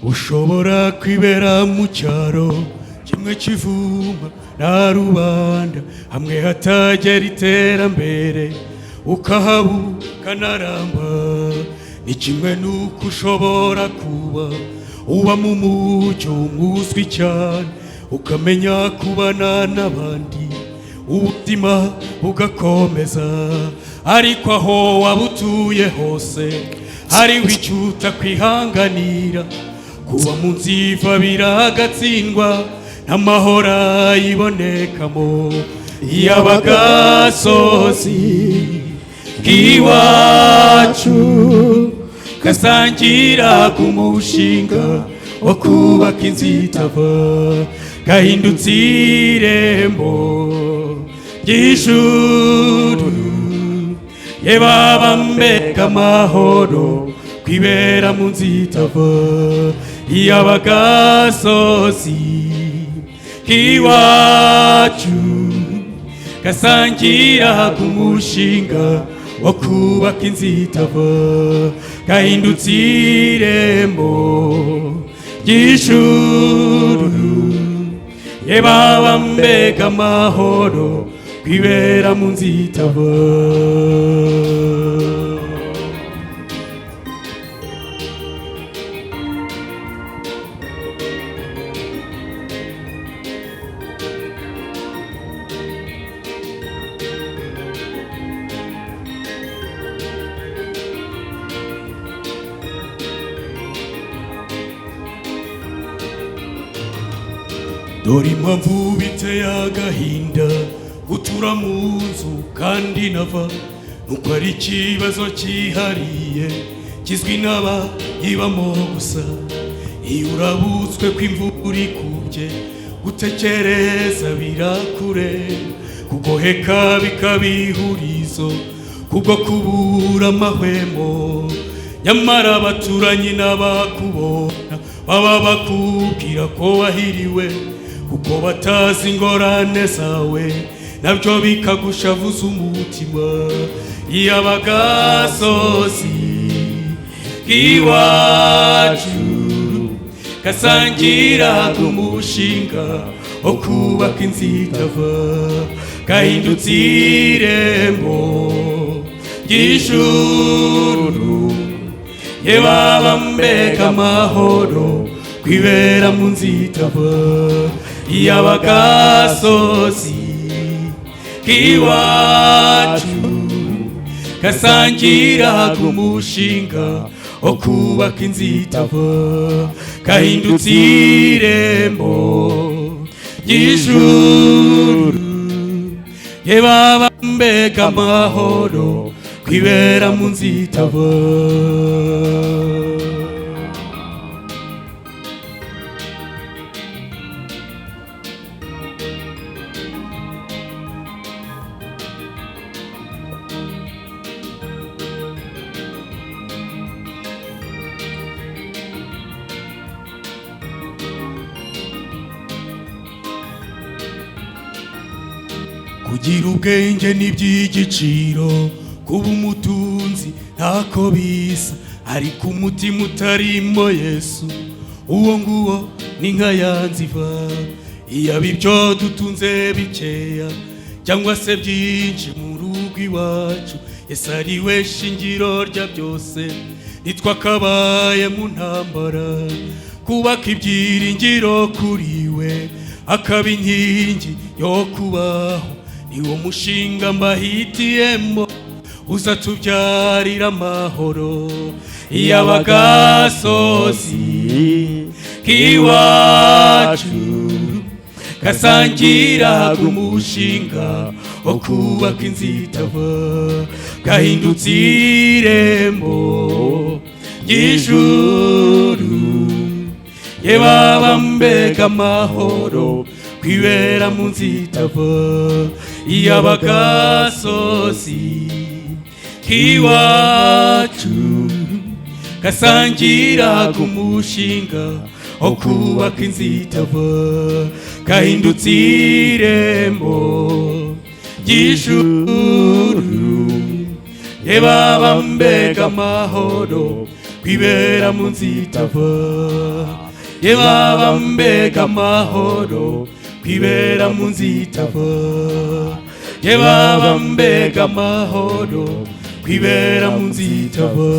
ushobora kwibera mu cyaro kimwe kivuma na rubanda hamwe hatagera iterambere ukahabuka naramba ni kimwe nuko ushobora kuba uba mu mucyo umuzwi cyane ukamenya kubana n'abandi ubuzima bugakomeza ariko aho waba utuye hose hariho icyo utakwihanganira kuba mu nziva biragatsindwa n'amahoro yibonekamo y'abagasozi k'iwacu gasangira ku mushinga wo kubaka inzitava gahindutse irembo ry'ijuru ye baba mbega amahoro kwibera mu nzitava y'abagasozi k'iwacu gasangira ku mushinga wo kubaka inzitava gahindutse irembo ry'ijuru ye baba mbega amahoro kwibera mu nzitava dore impamvu biteye agahinda gutura mu nzu kandi nava nuko ari ikibazo cyihariye kizwi n'abayibamo gusa iyo urabutswe ko imvura ikubye gutekereza birakure kugoheka bikaba ihurizo kubwo kubura amahwemo nyamara abaturanyi n'abakubona baba bakubwira ko wahiriwe kuko batazi ingorane zawe nabyo bikagushavuza umutima y'abagasozi k'iwacu gasangira ku mushinga wo kubaka inzitava gahindutse irembo ry'ijuru ye baba mbega amahoro kwibera mu nzitava y'abagasozi k'iwacu gasangira ku mushinga wo kubaka inzitava gahindutse irembo ry'ijuru ye baba mbega amahoro kwibera mu nzitava kugira ubwenge n'iby'igiciro kuba umutunzi ntako bisa ariko umutima utarimo Yesu uwo nguwo ni nka yanziva iyaba ibyo dutunze bikeya cyangwa se byinshi mu rugo iwacu Yesu ari we shingiro rya byose nitwakabaye mu ntambara kubaka ibyiringiro kuri we akaba inkingi yo kubaho niwo mushinga mbahitiyemo uzatubyarira amahoro y'abagasozi k'iwacu gasangira ku mushinga wo kubaka inzitava gahindutse irembo ry'ijuru ye baba mbega amahoro kwibera mu nzitava y'abagasozi k'iwacu gasangira ku mushinga wo kubaka inzitava gahindutse irembo ry'ijuru ye baba mbega amahoro kwibera mu nzitava ye baba mbega amahoro kwibera mu nzitava ye baba mbega amahoro kwibera mu nzitava